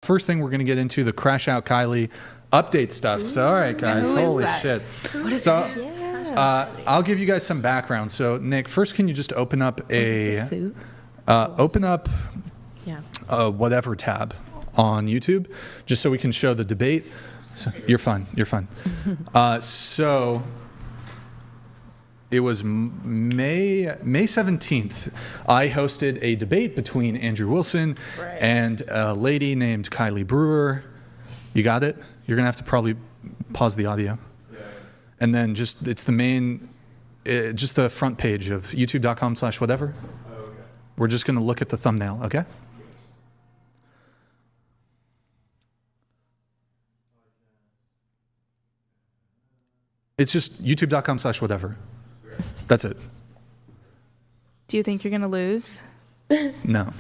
first thing we're going to get into the Crash Out Kylie update stuff. So, all right, guys, holy shit. What is so, this? I'll give you guys some background. So, Nick, first, can you just open up whatever tab on YouTube, just so we can show the debate. So, you're fine. You're fine. So it was May 17th. I hosted a debate between Andrew Wilson and a lady named Kylie Brewer. You got it? You're gonna have to probably pause the audio. Yeah. And then just it's the main, just the front page of youtube.com/whatever. Oh, okay. We're just gonna look at the thumbnail, okay? It's just youtube.com/whatever. That's it. Do you think you're going to lose? No.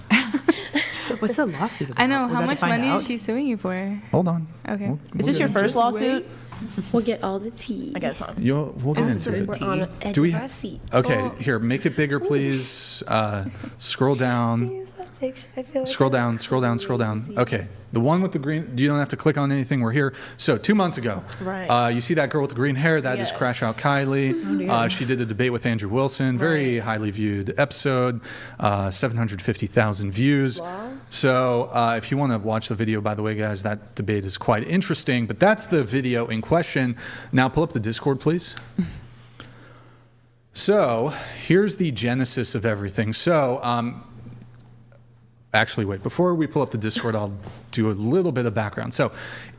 What's the lawsuit about? I know. How much money is she suing you for? Hold on. Okay. Is this your first lawsuit? We'll get all the tea. I guess not. We'll get into it. We're on the edge Do we? of our seats. Okay, here, make it bigger, please. Scroll down. Use that picture. I feel like Scroll down, scroll down, scroll down. Okay, the one with the green, you don't have to click on anything, we're here. So 2 months ago, Right. You see that girl with the green hair, that is Yes. Crash Out Kylie. She did a debate with Andrew Wilson, very highly viewed episode, 750,000 views. Wow. So if you want to watch the video, by the way, guys, that debate is quite interesting, but that's the video in question. Now pull up the Discord, please. So here's the genesis of everything. So actually, wait, before we pull up the Discord, I'll do a little bit of background. So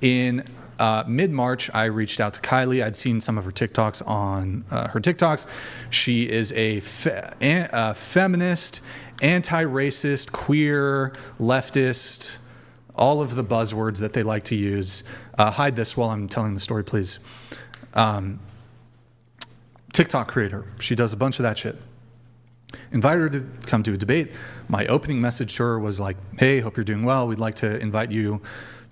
in mid-March, I reached out to Kylie. I'd seen some of her TikToks on her TikToks. She is a feminist, anti-racist, queer, leftist, all of the buzzwords that they like to use. Hide this while I'm telling the story, please. TikTok creator. She does a bunch of that shit. Invited her to come to a debate. My opening message to her was like, hey, hope you're doing well. We'd like to invite you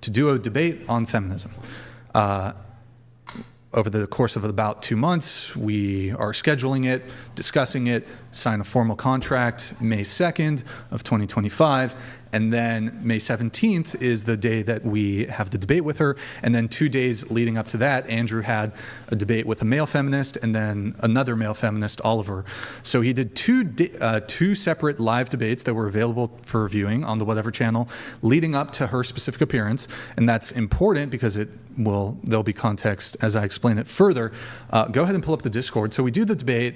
to do a debate on feminism. Over the course of about 2 months, we are scheduling it, discussing it, sign a formal contract May 2nd of 2025. And then May 17th is the day that we have the debate with her. And then 2 days leading up to that, Andrew had a debate with a male feminist and then another male feminist, Oliver. So he did two separate live debates that were available for viewing on the Whatever channel leading up to her specific appearance. And that's important because there'll be context as I explain it further. Go ahead and pull up the Discord. So we do the debate.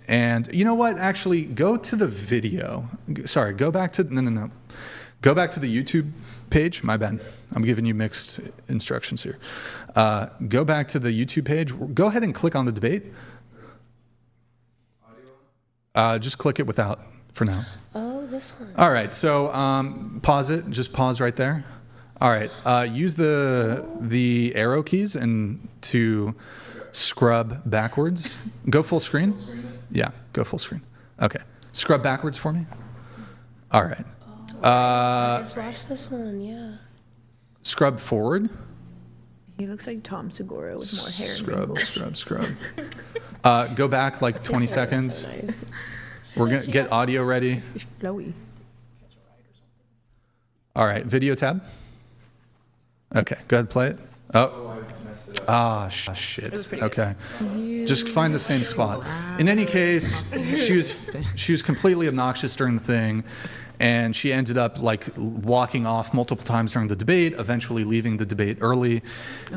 And you know what? Actually, go to the video. Sorry, go back to no. Go back to the YouTube page. My bad. I'm giving you mixed instructions here. Go back to the YouTube page. Go ahead and click on the debate. Just click it without for now. Oh, this one. All right. So pause it. Just pause right there. All right. Use the arrow keys and to scrub backwards. Go full screen. Yeah, go full screen. Okay. Scrub backwards for me. All right. I just watched this one, yeah. Scrub forward. He looks like Tom Segura with more hair and wrinkles. Scrub. Go back like 20 seconds. So nice. We're going to get audio ready. Flowy. All right, video tab. Okay, go ahead, play it. Oh. Shit. Okay. Just find the same spot. In any case, she was completely obnoxious during the thing, and she ended up like walking off multiple times during the debate, eventually leaving the debate early.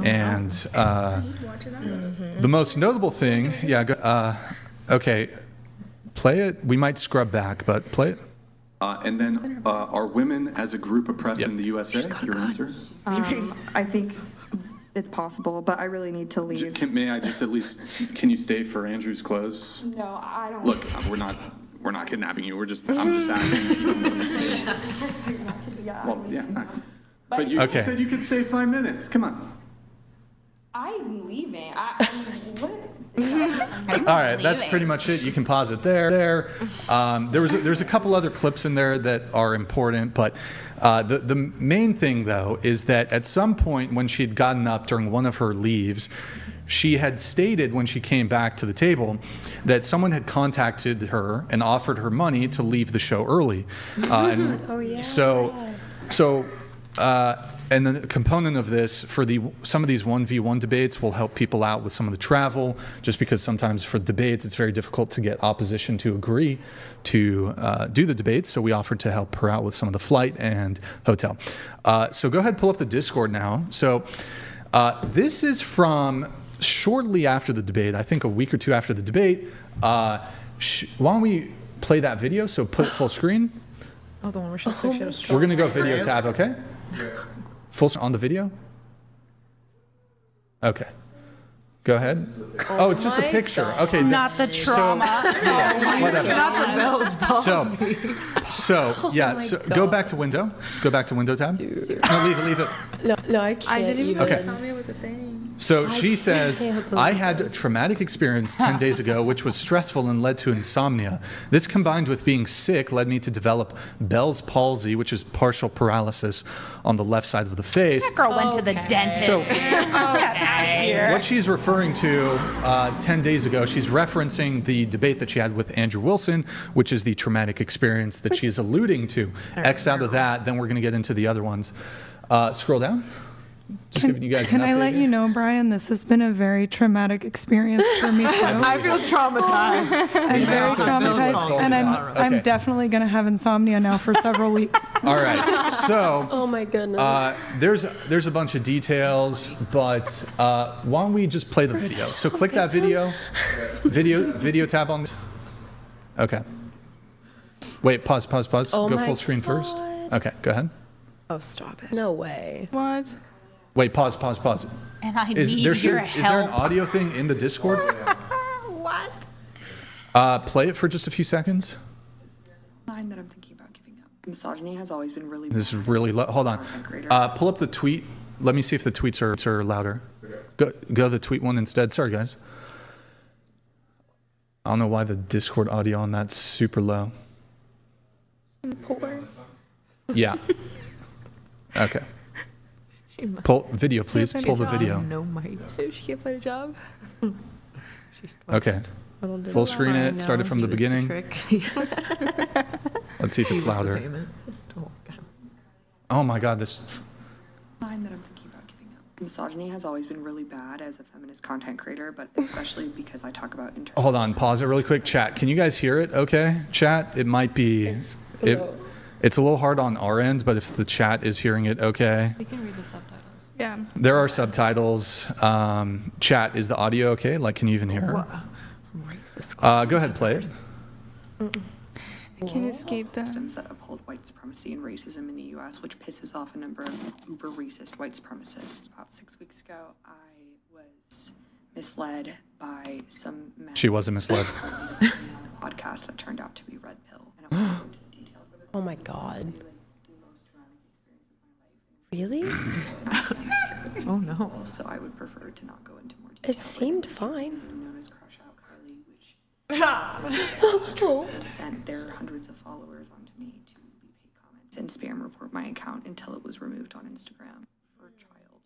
And the most notable thing, okay, play it. We might scrub back, but play it. And then, are women as a group oppressed in the USA? Your answer? I think it's possible, but I really need to leave. May I just at least, can you stay for Andrew's close? No, I don't. Look, we're not kidnapping you. I'm just asking if you want to stay. Yeah. Well, yeah. But you said you could stay 5 minutes. Come on. I'm leaving. What? All right, that's pretty much it. You can pause it there. There's a couple other clips in there that are important, but the main thing, though, is that at some point when she had gotten up during one of her leaves, she had stated when she came back to the table that someone had contacted her and offered her money to leave the show early. So So, and then a component of this for some of these 1v1 debates will help people out with some of the travel, just because sometimes for debates it's very difficult to get opposition to agree to do the debates. So we offered to help her out with some of the flight and hotel. So go ahead, pull up the Discord now. So this is from shortly after the debate, I think a week or two after the debate. Why don't we play that video? So put full screen. Oh, the one where she looks like she had a straw. We're gonna go video tab, okay? Full on the video? Okay. Go ahead. Oh, it's just a picture. Okay. Not the trauma. Whatever. Not the Bell's palsy. So yeah. So go back to window. Go back to window tab. No, leave it. No, I can't. I didn't even even. know Okay. insomnia was a thing. So she says, can't believe I had a traumatic experience 10 days ago, which was stressful and led to insomnia. This combined with being sick led me to develop Bell's palsy, which is partial paralysis on the left side of the face. That girl went to the dentist. So Get out of here. what she's referring to 10 days ago, she's referencing the debate that she had with Andrew Wilson, which is the traumatic experience that she's alluding to. X out of that, then we're going to get into the other ones. Scroll down. Just giving you guys Can an I update let here. you know, Brian, this has been a very traumatic experience for me too. I feel traumatized. I'm very traumatized, and Okay. I'm definitely going to have insomnia now for several weeks. All right. So Oh my goodness. there's a bunch of details, but why don't we just play the video? So click that video tab on. Okay. Wait. Pause. Oh Go my full screen first. God. Okay. Go ahead. Oh, stop it. No way. What? Wait. Pause. And I Is need there your is there an help. audio thing in the Discord? What? Play it for just a few seconds. Line that I'm thinking about giving up. Misogyny has always been really. This is really low. Hold on. Pull up the tweet. Let me see if the tweets are louder. Go the tweet one instead. Sorry, guys. I don't know why the Discord audio on that's super low. Poor. Yeah. Okay. Pull video, please. Pull the video. No, Mike. She can't find a job. Okay. Full screen it. Started from the beginning. Let's see if it's louder. Oh my God, this. Line that I'm thinking about giving up. Misogyny has always been really bad as a feminist content creator, but especially because I talk about Hold on. Pause it really quick. Chat. Can you guys hear it? Okay. Chat. It might be. It's a little hard on our end, but if the chat is hearing it, okay. You can read the subtitles. Yeah. There are subtitles. Chat. Is the audio okay? Like, can you even hear her? Go ahead. Play it. I can't escape them. systems that uphold white supremacy and racism in the U.S., which pisses off a number of uber racist white supremacists. About 6 weeks ago, I was misled by some men She wasn't misled. on a podcast that turned out to be Red Pill. And I won't go into the details of it. Oh my God. Really? Oh no. So I would prefer to not go into more detail. It seemed fine. Known as Crush Out Kylie, which Oh. sent their hundreds of followers onto me to leave hate comments and spam report my account until it was removed on Instagram. For a child,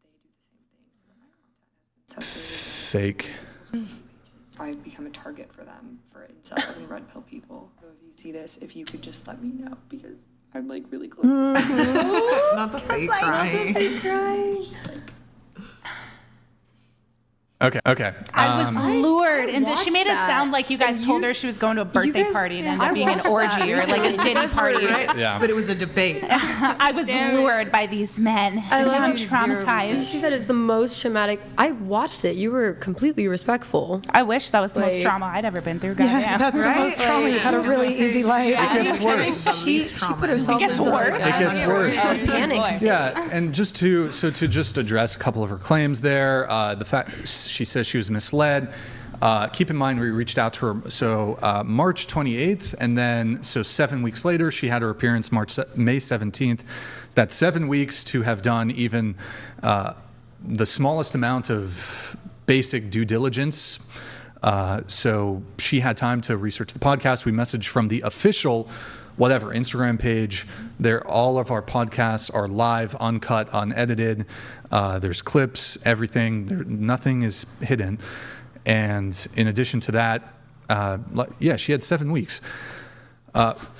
they do the same thing so that my content has been censored. Fake. So I've become a target for them, for incels and red pill people. So if you see this, if you could just let me know, because I'm like really close. Not the fake crying. Okay. I was lured into. She watched made it that. sound like you guys told her she was going to a birthday guys- party and ended I up being an watched orgy that. or like a ditty party. Yeah. But it was a debate. I was lured by these men. I love I'm you. traumatized. She said it's the most traumatic. I watched it. You were completely respectful. I wish that was the most Like- trauma I'd ever been through. Yeah, Goddamn. that's the most trauma. You had a really easy life. It gets worse. She put herself It gets into worse. It gets worse. panic. Yeah, and just to address a couple of her claims there, the fact she says she was misled. Keep in mind we reached out to her March 28th, and then 7 weeks later she had her appearance May 17th. That's 7 weeks to have done even the smallest amount of basic due diligence. So she had time to research the podcast. We messaged from the official Instagram page. All of our podcasts are live, uncut, unedited. There's clips, everything. Nothing is hidden. And in addition to that, she had 7 weeks.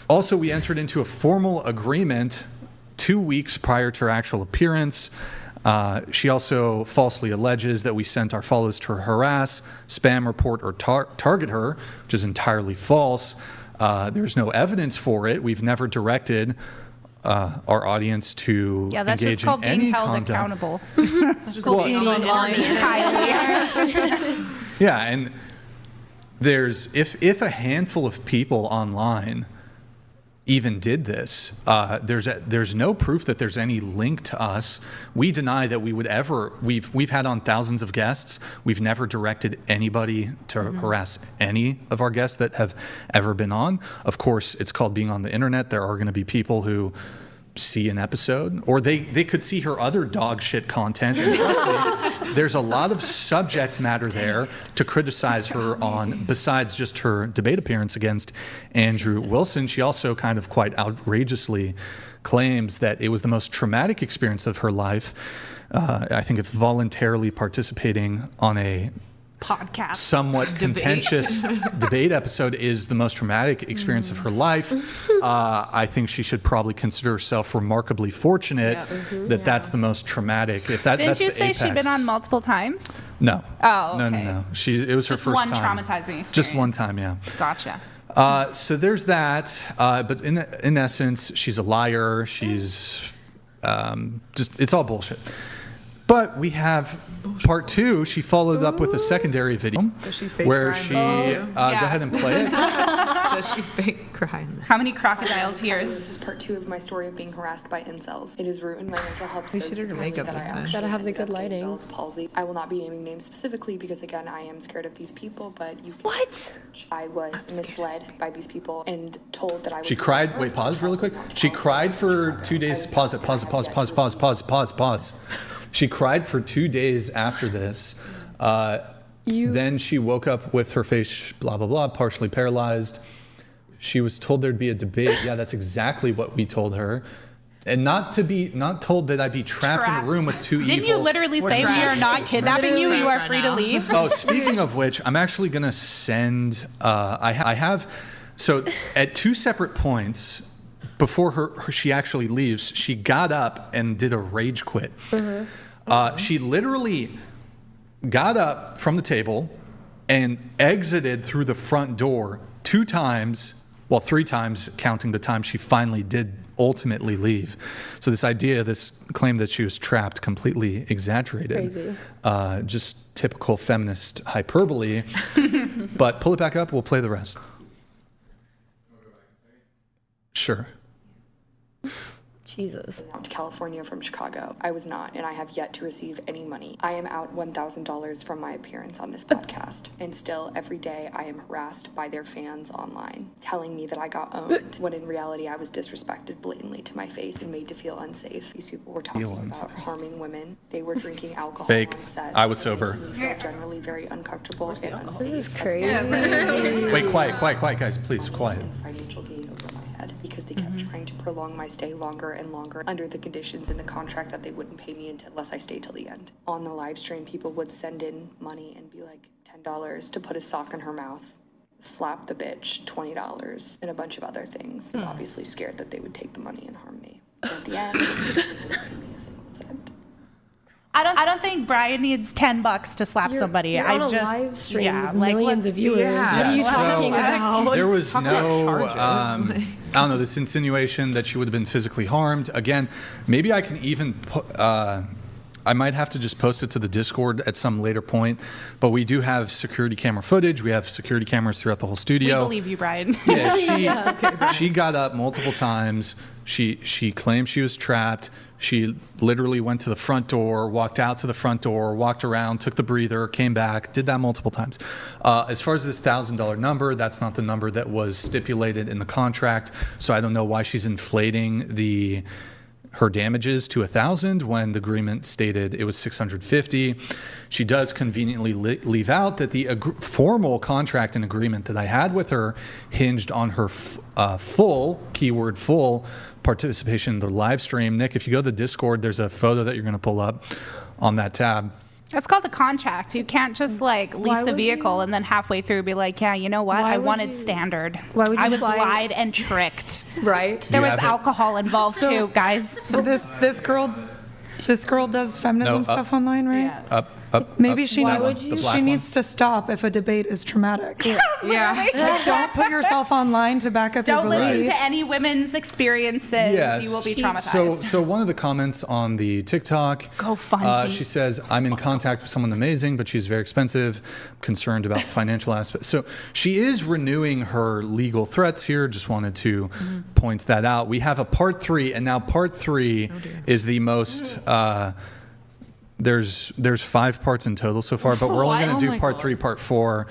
Also, we entered into a formal agreement 2 weeks prior to her actual appearance. She also falsely alleges that we sent our followers to harass, spam report, or target her, which is entirely false. There's no evidence for it. We've never directed our audience to That's engage just called in being any held conduct. accountable. It's just Well, being online. Kylie. Yeah, and there's if a handful of people online even did this, there's no proof that there's any link to us. We deny that we would ever. We've had on thousands of guests. We've never directed anybody to harass any of our guests that have ever been on. Of course, it's called being on the internet. There are going to be people who see an episode, or they could see her other dog shit content, and trust me, there's a lot of subject matter there to criticize her on, besides just her debate appearance against Andrew Wilson. She also kind of quite outrageously claims that it was the most traumatic experience of her life. I think if voluntarily participating on a Podcast. somewhat contentious debate episode is the most traumatic experience of her life. I think she should probably consider herself remarkably fortunate that that's the most traumatic. If that, Didn't that's you the say she'd been apex. on multiple times? No. Oh, No. okay. It was her Just first one time. traumatizing experience. Just one time, yeah. Gotcha. So there's that. But in essence, she's a liar. She's it's all bullshit. But we have part 2. She followed up with a secondary video Does she fake where cry in she this too? go ahead and play it. Does she fake cry in this? How many crocodile tears? This is part 2 of my story of being harassed by incels. It has ruined my mental health We so should do significantly makeup that I this time. actually Gotta have the ended good up getting lighting. Bell's palsy. I will not be naming names specifically because again, I am scared of these people, but you can What? research. I was misled by these people and told that I would She cried. Wait, pause really quick. She cried for 2 days. Pause it. Pause. She cried for 2 days after this. Then she woke up with her face, blah, blah, blah, partially paralyzed. She was told there'd be a debate. Yeah, that's exactly what we told her. And not told that I'd be trapped in a room with 2 Didn't you literally say we are not kidnapping you? You are free to leave. Oh, speaking of which, I'm actually going to send, I have, so at 2 separate points, before she actually leaves, she got up and did a rage quit. She literally got up from the table and exited through the front door 2 times, well, 3 times, counting the time she finally did ultimately leave. So this claim that she was trapped, completely exaggerated. Crazy. Just typical feminist hyperbole. But pull it back up, we'll play the rest. Sure. Jesus. out to California from Chicago. I was not, and I have yet to receive any money. I am out $1,000 from my appearance on this podcast, and still every day I am harassed by their fans online, telling me that I got owned, when in reality I was disrespected blatantly to my face and made to feel unsafe. These people were talking about harming women. They were drinking alcohol Fake. on set. I was sober. Making me feel generally very uncomfortable and unsafe. This is as crazy. well. Wait, quiet, guys, please, quiet. And financial gain over my head because they kept trying to prolong my stay longer and longer under the conditions in the contract that they wouldn't pay me unless I stayed till the end. On the live stream, people would send in money and be like $10 to put a sock in her mouth, slap the bitch, $20, and a bunch of other things. I was obviously scared that they would take the money and harm me. And at the end, they didn't pay me a single cent. I don't think Brian needs $10 to slap somebody. You're on a live stream with millions of viewers. Yeah. What are you Yeah, talking so about? There was Talk about no, charges. I don't know, this insinuation that she would have been physically harmed. Again, maybe I can even, I might have to just post it to the Discord at some later point, but we do have security camera footage. We have security cameras throughout the whole We studio. believe you, Brian. Yeah, she got up multiple times. She claimed she was trapped. She literally went to the front door, walked out to the front door, walked around, took the breather, came back, did that multiple times. As far as this $1,000 number, that's not the number that was stipulated in the contract. So I don't know why she's inflating her damages to $1,000 when the agreement stated it was $650. She does conveniently leave out that the formal contract and agreement that I had with her hinged on her full, keyword full, participation in the live stream. Nick, if you go to the Discord, there's a photo that you're going to pull up on that tab. That's called a contract. You can't just like lease a would vehicle you- and then halfway through be like, yeah, you know what? Why I would wanted you- standard. Why would you I was fly- lied and tricked. Right? There was have it? alcohol involved too, guys. This girl does feminism No, up. stuff online, right? Yeah. Up. Maybe up. she That needs one, the black she one. needs to stop if a debate is traumatic. Yeah. Like, don't put yourself online to back up Don't your listen beliefs. to any women's experiences. Yes. You will be traumatized. So one of the comments on the TikTok, Go fund me. she says, I'm in contact with someone amazing, but she's very expensive, concerned about financial aspects. So she is renewing her legal threats here. Just wanted to point that out. We have a part 3, and now part 3 is the most, there's 5 parts in total so far, but we're only going to do part 3, part 4.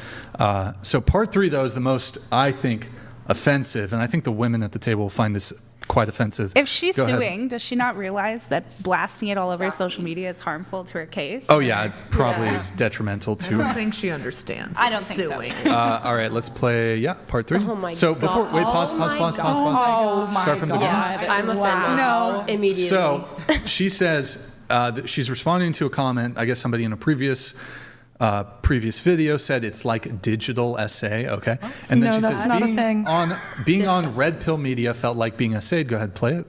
So part 3, though, is the most, I think, offensive, and I think the women at the table will find this quite offensive. If she's Go ahead. suing, does she not realize that blasting it all over social media is harmful to her case? Oh yeah, it probably is detrimental I don't to. think she understands. I don't think so. suing. All right, let's play. Yeah, part 3. Oh my so before, God. wait, pause. Oh my Oh my Start from the God. I'm offended. No. Immediately. So she says that she's responding to a comment. I guess somebody in a previous video said it's like a digital essay. Okay, and then No, she that's says not a being thing. on Red Pill Media felt like being essayed. Go ahead, play it.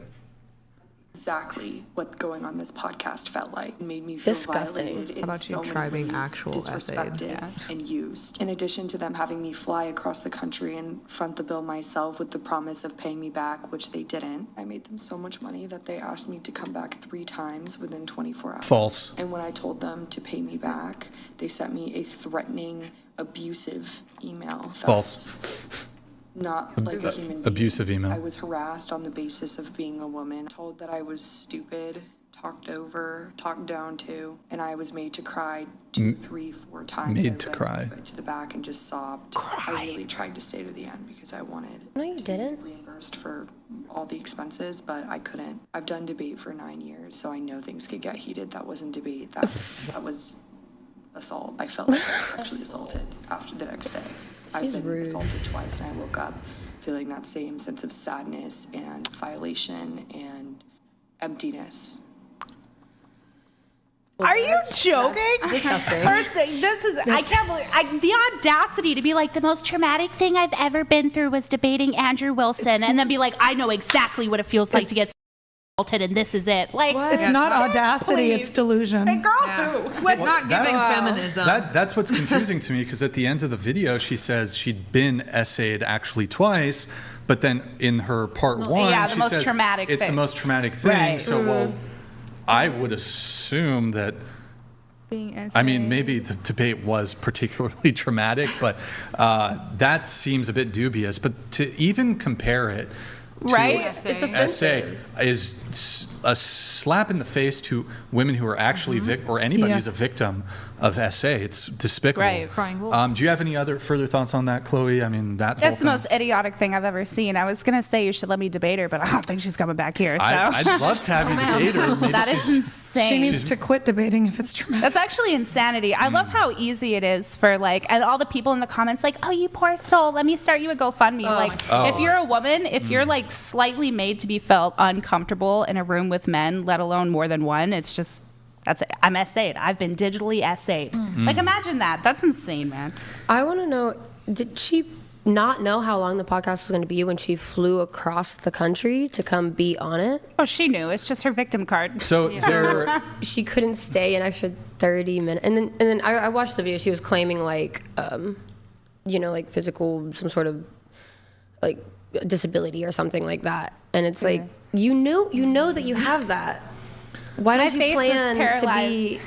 Exactly what going on this podcast felt like. It made me feel Disgusting. violated in How about you so many try being ways, actual disrespected and used. In addition to them having me fly across the country and front the bill myself with the promise of paying me back, which they didn't, I made them so much money that they asked me to come back 3 times within 24 hours. False. And when I told them to pay me back, they sent me a threatening, abusive email. False. Not like a human being. Abusive email. I was harassed on the basis of being a woman, told that I was stupid, talked over, talked down to, and I was made to cry 2, 3, 4 times. Made I to went cry. To the back and just sobbed. I really tried to stay to the end because I wanted No, you to didn't. be reimbursed for all the expenses, but I couldn't. I've done debate for 9 years, so I know things could get heated. That wasn't debate. That was assault. I felt like I was sexually assaulted after the next day. I've been rude. assaulted twice, and I woke up feeling that same sense of sadness and violation and emptiness. Are you joking? Disgusting. First, this is, I can't believe, the audacity to be like, the most traumatic thing I've ever been through was debating Andrew Wilson, and then be like, I know exactly what it feels like to get assaulted, and this is it. Like, It's Yeah, not bitch, audacity, it's please. delusion. hey, girl, Yeah. who? It's not giving feminism. That's what's confusing to me, because at the end of the video, she says she'd been essayed actually twice, but then in her part 1, Yeah, the she most says traumatic it's the thing. most traumatic thing. Right. So, well, I would assume that. Being I mean, maybe the debate was particularly traumatic, but that seems a bit dubious. But to even compare it to Right? It's essay offensive. is a slap in the face to women who are actually or anybody who's a victim of essay. It's despicable. Right. Crying wolf. Do you have any other further thoughts on that, Chloe? I mean, that whole That's the thing. most idiotic thing I've ever seen. I was going to say you should let me debate her, but I don't think she's coming back here, so. I'd love to have you debate her. Maybe That is she's- insane. She needs to quit debating if it's traumatic. That's actually insanity. I love how easy it is for and all the people in the comments like, oh, you poor soul, let me start you a GoFundMe. If you're a woman, if you're like slightly made to be felt uncomfortable in a room with men, let alone more than one, it's just, that's it. I'm essayed. I've been digitally essayed. Like, imagine that. That's insane, man. I want to know, did she not know how long the podcast was going to be when she flew across the country to come be on it? Oh, she knew. It's just her victim card. So there, She couldn't stay an extra 30 minutes. And then I watched the video. She was claiming like, like physical, some sort of like disability or something like that. And it's like, you know that you have that. Why My don't you face is plan to be?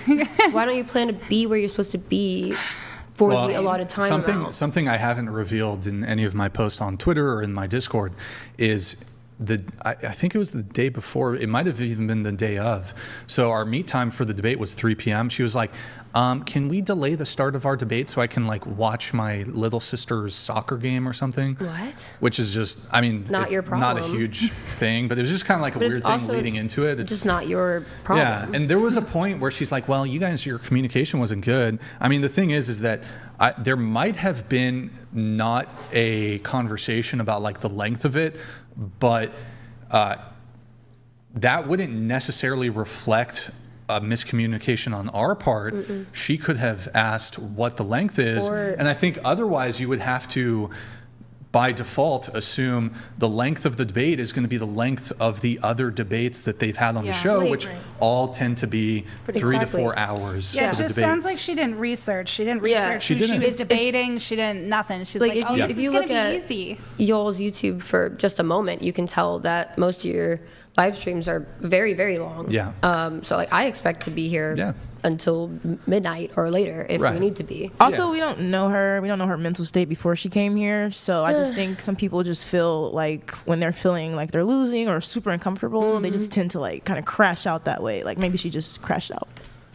Why don't you plan to be where you're supposed to be for the allotted time amount? Something I haven't revealed in any of my posts on Twitter or in my Discord is I think it was the day before. It might have even been the day of. So our meet time for the debate was 3 p.m. She was like, can we delay the start of our debate so I can like watch my little sister's soccer game or something? What? Which is just, I mean, Not it's your not a problem. huge thing, but it was just kind of like a But weird it's thing also leading into it. It's just not your problem. Yeah, and there was a point where she's like, well, you guys, your communication wasn't good. I mean, the thing is that there might have been not a conversation about like the length of it, but that wouldn't necessarily reflect a miscommunication on our part. She could have asked what the length is. And I think otherwise you would have to, by default, assume the length of the debate is going to be the length of the other debates that they've had on the show, Right. which all tend to be 3 to 4 hours Yeah, it for the just debates. sounds like she didn't research. She didn't Yeah. research She who she didn't. was It's- debating. She didn't nothing. She's like, if oh, you, this if is you going look to at be easy. y'all's YouTube for just a moment, you can tell that most of your live streams are very, very long. Yeah. So like I expect to be here Yeah. until midnight or later if Right. we need to be. Also, Yeah. we don't know her. We don't know her mental state before she came here. So I just think some people just feel like when they're feeling like they're losing or super uncomfortable, they just tend to like kind of crash out that way. Like maybe she just crashed out.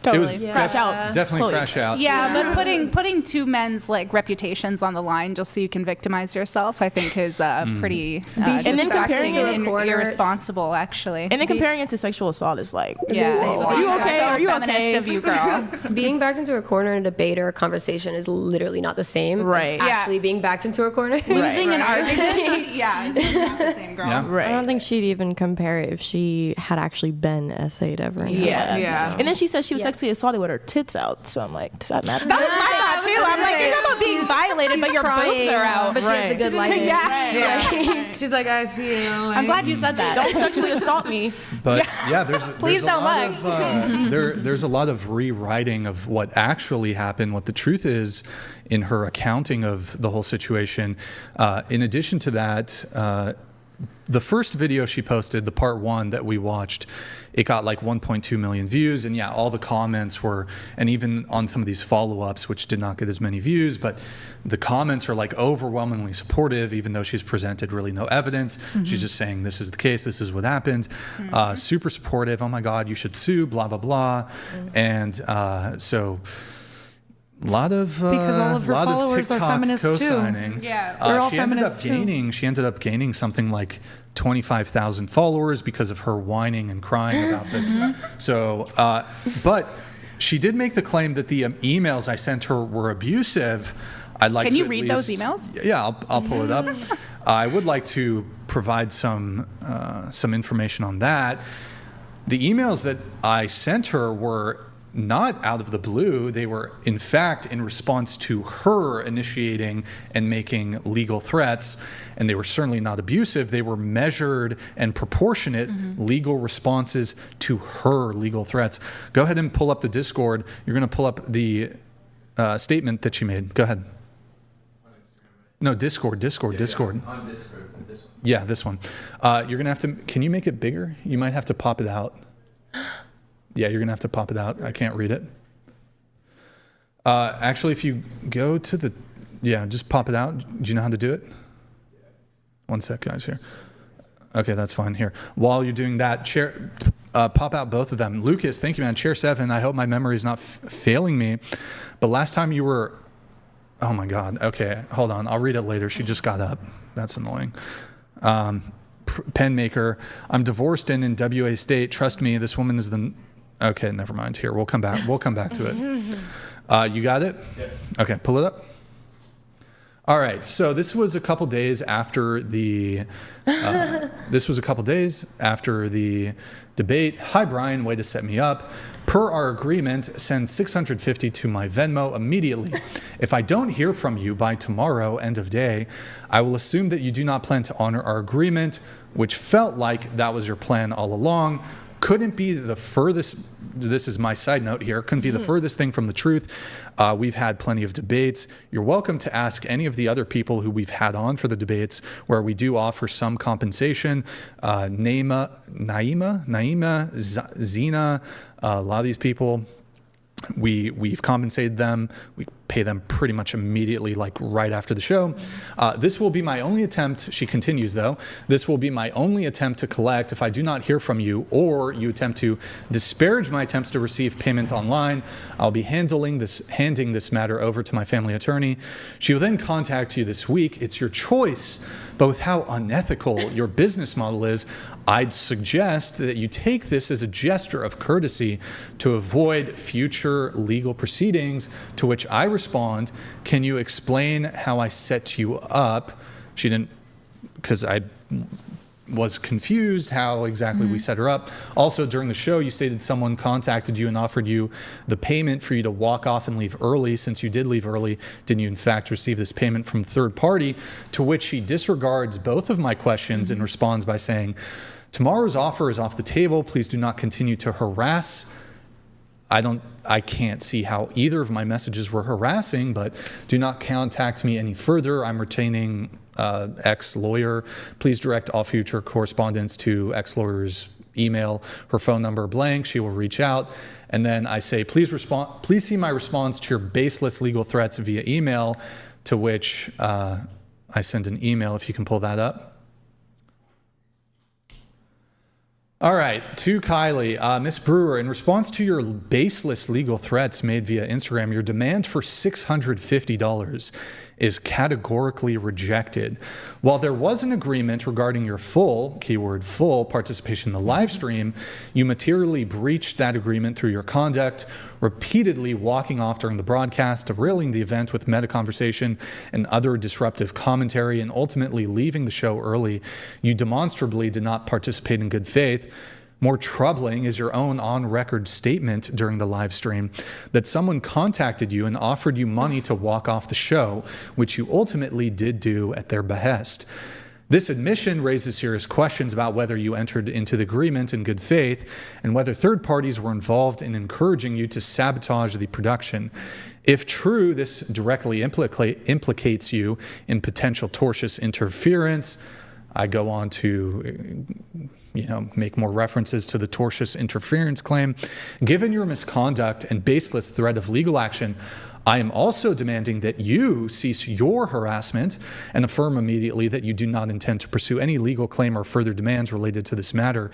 It was Totally. Crash out. definitely Chloe. crash out. Yeah, but putting two men's like reputations on the line just so you can victimize yourself, I think is pretty And then disgusting comparing it and to corners. irresponsible, actually. And then comparing it to sexual assault is like, yeah, Whoa. are you okay? So Are you feminist okay? of you, girl. Being backed into a corner in a debate or a conversation is literally not the same. Right. As Yeah. actually being backed into a corner. Losing an argument, yeah, it's not the same, girl. Yeah. right. I don't think she'd even compare it if she had actually been essayed ever. In her Yeah. life. Yeah. And then she said she was sexually assaulted with her tits out. So I'm like, does that matter? That was my thought too. I'm like, you're talking about being violated, but your boobs are out. But she has the good lighting. Yeah. Yeah. She's like, I feel. I'm glad you said that. Don't sexually assault me. But yeah, there's Please there's a don't lot lie. of there's a lot of rewriting of what actually happened, what the truth is in her accounting of the whole situation. In addition to that, the first video she posted, the part 1 that we watched, it got like 1.2 million views, and yeah, all the comments were, and even on some of these follow-ups, which did not get as many views, but the comments are like overwhelmingly supportive, even though she's presented really no evidence. She's just saying, this is the case, this is what happened. Super supportive, oh my God, you should sue, blah, blah, blah. And so a lot of Because all of her lot of followers are TikTok feminists too. co-signing. Yeah. They're all she ended up feminists too. gaining. She ended up gaining something like 25,000 followers because of her whining and crying about this. So, but she did make the claim that the emails I sent her were abusive. I'd like Can to you at read those least- emails? Yeah, I'll pull it up. I would like to provide some information on that. The emails that I sent her were not out of the blue. They were, in fact, in response to her initiating and making legal threats, and they were certainly not abusive. They were measured and proportionate legal responses to her legal threats. Go ahead and pull up the Discord. You're going to pull up the statement that she made. Go ahead. No, Discord. On Discord, this one. Yeah, this one. You're going to have to, can you make it bigger? You might have to pop it out. Yeah, you're going to have to pop it out. I can't read it. Actually, if you go to the, yeah, just pop it out. Do you know how to do it? One sec, guys, here. Okay, that's fine. Here. While you're doing that, chair, pop out both of them. Lucas, thank you, man. Chair 7, I hope my memory is not failing me. But last time you were, oh my God. Okay, hold on. I'll read it later. She just got up. That's annoying. Pen maker, I'm divorced and in WA state. Trust me, this woman is the, okay, never mind. Here, we'll come back. We'll come back to it. You got it? Yeah. Okay, pull it up. All right, so this was a couple days after the debate. Hi, Brian, way to set me up. Per our agreement, send $650 to my Venmo immediately. If I don't hear from you by tomorrow, end of day, I will assume that you do not plan to honor our agreement, which felt like that was your plan all along. Couldn't be the furthest, this is my side note here, couldn't be the furthest thing from the truth. We've had plenty of debates. You're welcome to ask any of the other people who we've had on for the debates where we do offer some compensation. Naima, Zina, a lot of these people, we've compensated them. We pay them pretty much immediately, like right after the show. This will be my only attempt, she continues though, this will be my only attempt to collect if I do not hear from you or you attempt to disparage my attempts to receive payment online. I'll be handing this matter over to my family attorney. She will then contact you this week. It's your choice, but with how unethical your business model is, I'd suggest that you take this as a gesture of courtesy to avoid future legal proceedings, to which I respond, can you explain how I set you up? She didn't, because I was confused how exactly we set her up. Also, during the show, you stated someone contacted you and offered you the payment for you to walk off and leave early. Since you did leave early, didn't you in fact receive this payment from a third party? To which she disregards both of my questions and responds by saying, tomorrow's offer is off the table. Please do not continue to harass. I can't see how either of my messages were harassing, but do not contact me any further. I'm retaining ex-lawyer. Please direct all future correspondence to ex-lawyer's email, her phone number blank. She will reach out. And then I say, please see my response to your baseless legal threats via email, to which I send an email, if you can pull that up. All right, to Kylie. Miss Brewer, in response to your baseless legal threats made via Instagram, your demand for $650 is categorically rejected. While there was an agreement regarding your full, keyword full, participation in the live stream, you materially breached that agreement through your conduct, repeatedly walking off during the broadcast, derailing the event with meta conversation and other disruptive commentary, and ultimately leaving the show early. You demonstrably did not participate in good faith. More troubling is your own on-record statement during the live stream that someone contacted you and offered you money to walk off the show, which you ultimately did do at their behest. This admission raises serious questions about whether you entered into the agreement in good faith and whether third parties were involved in encouraging you to sabotage the production. If true, this directly implicates you in potential tortious interference. I go on to make more references to the tortious interference claim. Given your misconduct and baseless threat of legal action, I am also demanding that you cease your harassment and affirm immediately that you do not intend to pursue any legal claim or further demands related to this matter.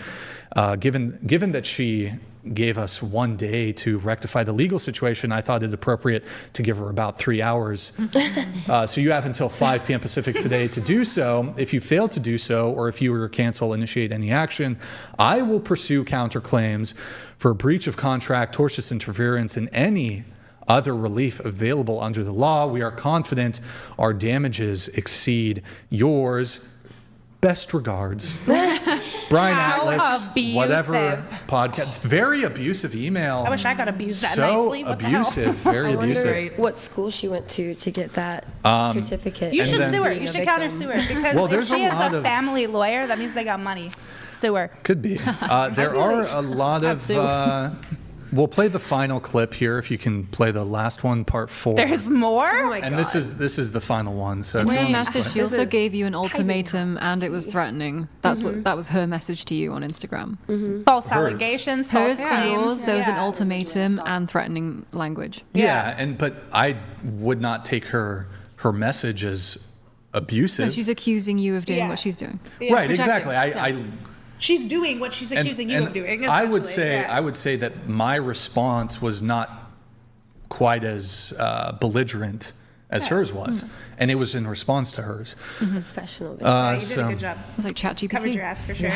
Given that she gave us 1 day to rectify the legal situation, I thought it appropriate to give her about 3 hours. So you have until 5 p.m. Pacific today to do so. If you fail to do so, or if you were to cancel, initiate any action, I will pursue counterclaims for breach of contract, tortious interference, and any other relief available under the law. We are confident our damages exceed yours. Best regards. Brian Atlas, whatever podcast. Very abusive email. I wish I got abused that so nicely. What abusive, very abusive. What school she went to get that certificate. You should then- sue her. You should counter sue her because Well, if there's she a is lot a of- family lawyer, that means they got money. Sue her. Could be. There are a lot of... we'll play the final clip here, if you can play the last one, part 4. There's more. Oh my God. And this is the final one. So In if you her want to message, play- she also gave you an ultimatum, and it was threatening. That was her message to you on Instagram. False Hers. allegations. Hers false to claims. yours. There was an Yeah. ultimatum and threatening language. Yeah, but I would not take her message as abusive. No, she's accusing you of doing Yeah. what she's doing. Right, Projecting. exactly. Yeah. She's doing what she's accusing you of doing. I would essentially. say Yeah. I would say that my response was not quite as belligerent as hers was, and it was in response to hers. Professional. Yeah, you did a good job. It was like ChatGPT. Covered your ass for sure.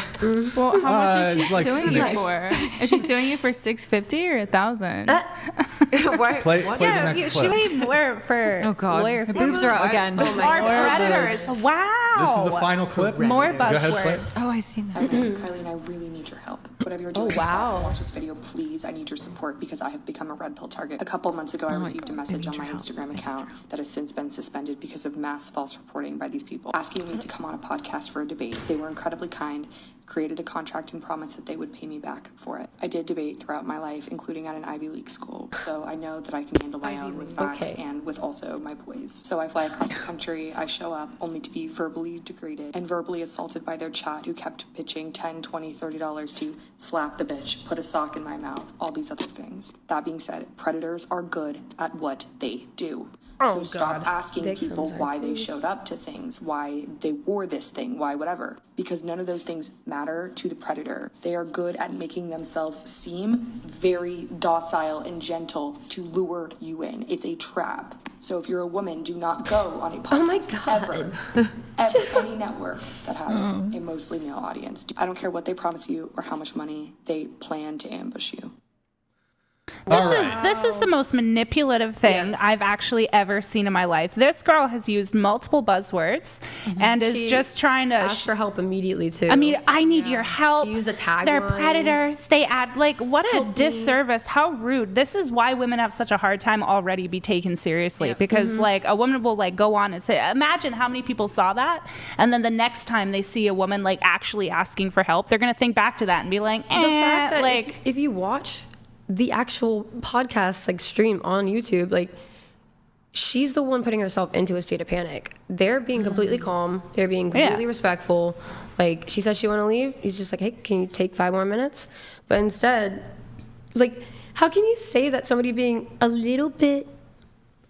Well, how much is it's she like suing you physics. for? Is she suing you for $650 or $1,000? Play the next She clip. paid more for Oh God, lawyer her fees. boobs are out again. More predators. Wow. This is the final clip. More Go ahead, play it. buzzwords. Oh, I seen Hi, that. my name is Kylie, and I really need your help. Whatever you're doing, stop and watch this video, please. I need your support because I have become a red pill target. A couple months ago, I received a message on my Instagram account that has since been suspended because of mass false reporting by these people, asking me to come on a podcast for a debate. They were incredibly kind, created a contract and promised that they would pay me back for it. I did debate throughout my life, including at an Ivy League school, so I know that I can handle my own with facts and with also my poise. So I fly across the country, I show up only to be verbally degraded and verbally assaulted by their chat who kept pitching $10, $20, $30 to slap the bitch, put a sock in my mouth, all these other things. That being said, predators are good at what they do. So stop asking people why they showed up to things, why they wore this thing, why whatever. Because none of those things matter to the predator. They are good at making themselves seem very docile and gentle to lure you in. It's a trap. So if you're a woman, do not go on a podcast. Oh my God. Ever. Any network that has a mostly male audience. I don't care what they promise you or how much money they plan to ambush you. This is the most manipulative thing I've actually ever seen in my life. This girl has used multiple buzzwords and is just trying to ask for help immediately too. I mean, I need your help. She used a tagline. They're predators. They add what a disservice. How rude. This is why women have such a hard time already be taken seriously because a woman will go on and say, imagine how many people saw that, and then the next time they see a woman actually asking for help, they're gonna think back to that and be like, the fact that if you watch the actual podcast stream on YouTube, she's the one putting herself into a state of panic. They're being completely calm. They're being completely respectful. She says she want to leave. He's just like, hey, can you take 5 more minutes? But instead, how can you say that somebody being a little bit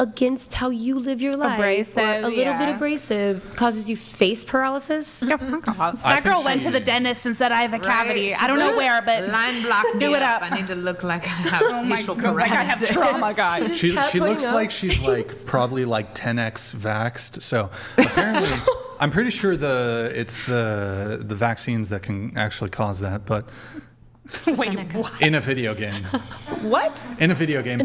against how you live your life, abrasive, or a little bit abrasive, causes you face paralysis? That girl went to the dentist and said, I have a cavity. I don't know where, but line block do it up. I need to look like I have facial paralysis. I have trauma, guys. She looks like she's probably 10x vaxxed. So apparently, I'm pretty sure it's the vaccines that can actually cause that, but. Wait, what? In a video game. What? In a video game.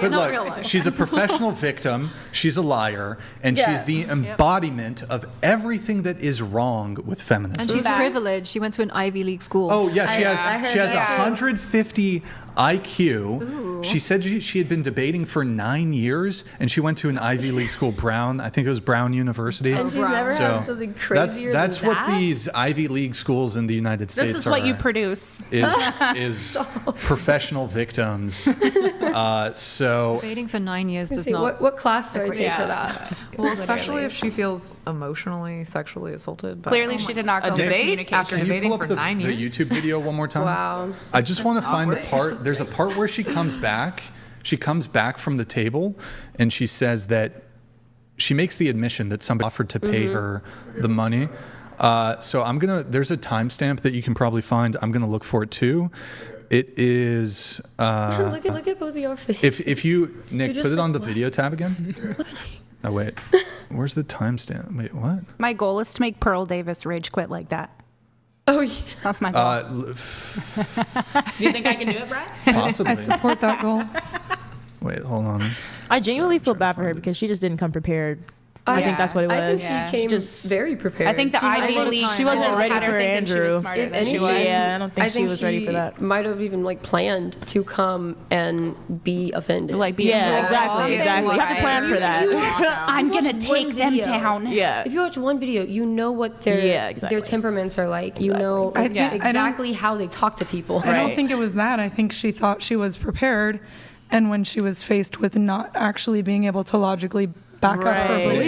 But not real life. She's a professional victim. She's a liar, and she's the embodiment of everything that is wrong with feminism. And she's privileged. She went to an Ivy League school. Oh yeah, she has 150 IQ. Ooh. She said she had been debating for 9 years, and she went to an Ivy League school, Brown. I think it was Brown University. And she's never had something crazier That's than what that? these Ivy League schools in the United States are. This is what you produce. Is professional victims. So debating for 9 years does not. What class do I take for that? Well, especially if she feels emotionally, sexually assolted. But Clearly, she did not go a for debate communication. after Can you debating pull for up the 9 years. YouTube video one more time? Wow. I just want to find the part. There's a part where she comes back. She comes back from the table, and she says that she makes the admission that somebody offered to pay her the money. So there's a timestamp that you can probably find. I'm gonna look for it too. It is. Look at both of your faces. If you, Nick, put it on the video tab again. Oh wait, where's the timestamp? Wait, what? My goal is to make Pearl Davis rage quit like that. Oh yeah. That's my goal. Do you think I can do it, Brian? Possibly. I support that goal. Wait, hold on. I genuinely feel bad for her because she just didn't come prepared. I think that's what it was. I think she came very prepared. I think the Ivy League. She wasn't ready had her for thinking she was Andrew. smarter If than she anything, was. Yeah, I don't think she was ready for that. Might have even planned to come and be offended. Exactly. You have to plan for that. I'm gonna take them down. Yeah. If you watch one video, you know what their temperaments are like. You know exactly how they talk to people. I don't think it was that. I think she thought she was prepared, and when she was faced with not actually being able to logically back up her beliefs,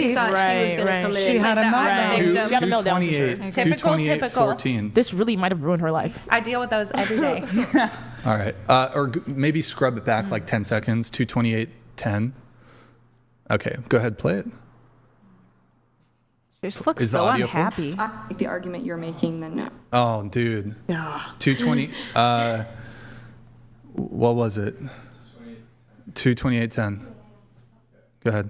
she had a meltdown. She had a meltdown. Typical. 14. This really might have ruined her life. I deal with those every day. All right. Maybe scrub it back 10 seconds. 2:28:10. Okay, go ahead, play it. She just looks so unhappy. Like the argument you're making, then no. Oh, dude. 2:20. What was it? 2:28:10. Go ahead.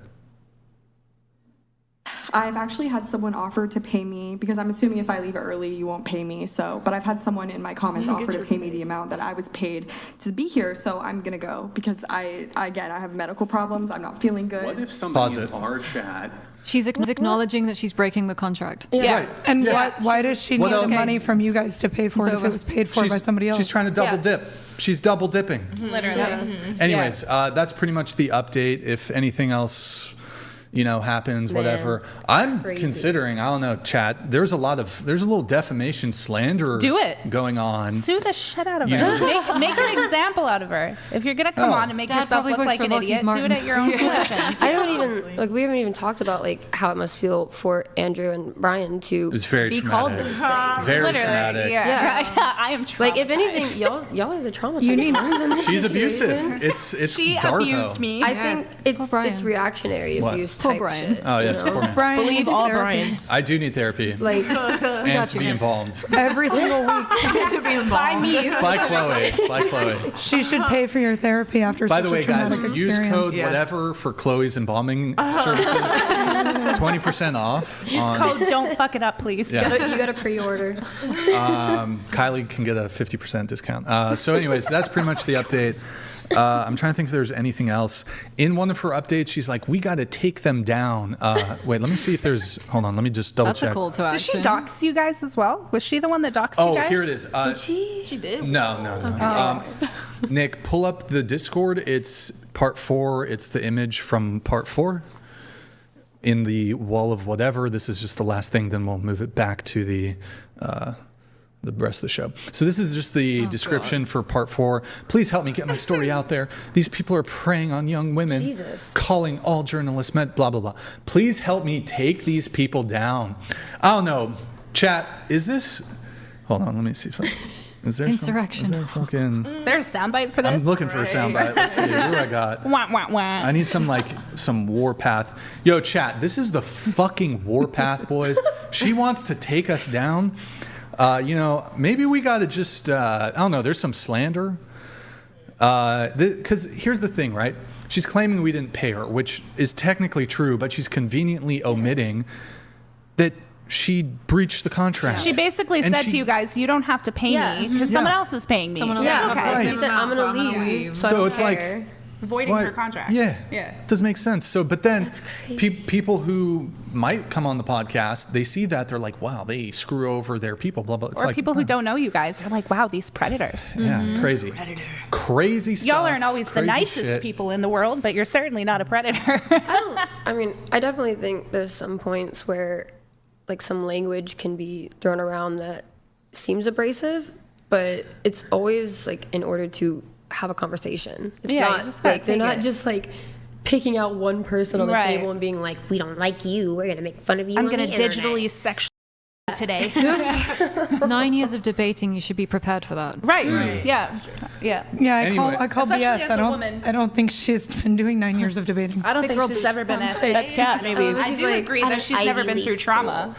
I've actually had someone offer to pay me, because I'm assuming if I leave early, you won't pay me. But I've had someone in my comments offer to pay me the amount that I was paid to be here. So I'm going to go because I have medical problems. I'm not feeling good. What if somebody in our chat... She's acknowledging that she's breaking the contract. Yeah. Right. And why does she need the money from you guys to pay for it if it was paid for by somebody else? She's trying to double dip. She's double dipping. Literally. Anyways, that's pretty much the update. If anything else, happens, whatever. I'm considering, I don't know, chat, there's a little defamation slander going on. Sue the shit out of her. Make an example out of her. If you're going to come on and make yourself look like an idiot, do it at your own volition. We haven't even talked about how it must feel for Andrew and Brian to be called those things. Very traumatic. Yeah. I am traumatized. If anything, y'all are the traumatized ones in this She's situation. abusive. It's she Darvo. abused me. I think it's reactionary abuse type Brian. shit. Oh yes, poor man. Brian Believe needs all therapy. Bryans. I do need therapy and to be involved. Every single week. To be involved. By Chloe. She should pay for your therapy after By such the way, a traumatic guys, use experience. code whatever for Chloe's embalming services. 20% off. Use code don't fuck it up, please. Yeah. You gotta pre-order. Kylie can get a 50% discount. So anyways, that's pretty much the update. I'm trying to think if there's anything else. In one of her updates, she's like, we got to take them down. Wait, let me see if there's, hold on, let me just double That's check. a call to Did action. she dox you guys as well? Was she the one that doxed you guys? Oh, here it is. Did she? She did. No. Nick, pull up the Discord. It's part 4. It's the image from part 4 in the wall of whatever. This is just the last thing. Then we'll move it back to the rest of the show. So this is just the description for part 4. Please help me get my story out there. These people are preying on young women, calling all journalists blah, blah, blah. Please help me take these people down. I don't know. Chat, is this... Hold on, let me see if I... Is there Insurrection. Is there fucking... Is there a soundbite for this? I'm looking for a soundbite. Let's see. Who do I got? Wah, wah, wah. I need some warpath. Yo, chat, this is the fucking warpath, boys. She wants to take us down. Maybe we got to just, I don't know, there's some slander. Because here's the thing, right? She's claiming we didn't pay her, which is technically true, but she's conveniently omitting that she breached the contract. She basically said to you guys, you don't have to pay me because someone else is paying me. Someone else Yeah, is okay. paying me. She said, I'm going to leave. So it's like... Voiding her contract. Yeah. Doesn't make sense. So, but then people who might come on the podcast, they see that, they're like, wow, they screw over their people, blah, blah. It's Or like, people who don't know you guys. They're like, wow, these predators. Yeah, crazy. Crazy stuff. Y'all aren't always the crazy nicest shit. people in the world, but you're certainly not a predator. I definitely think there's some points where like some language can be thrown around that seems abrasive, but it's always like in order to have a conversation. It's not like they're not just like picking out one person on the table and being like, we don't like you, we're gonna make fun of you. I'm gonna digitally sexually today. 9 years of debating, you should be prepared for that. Right. Yeah. Yeah, I call Especially BS. as a woman. I don't think she's been doing 9 years of debating. I don't think she's ever been SA. That's cat, maybe. I do agree that she's never been through trauma.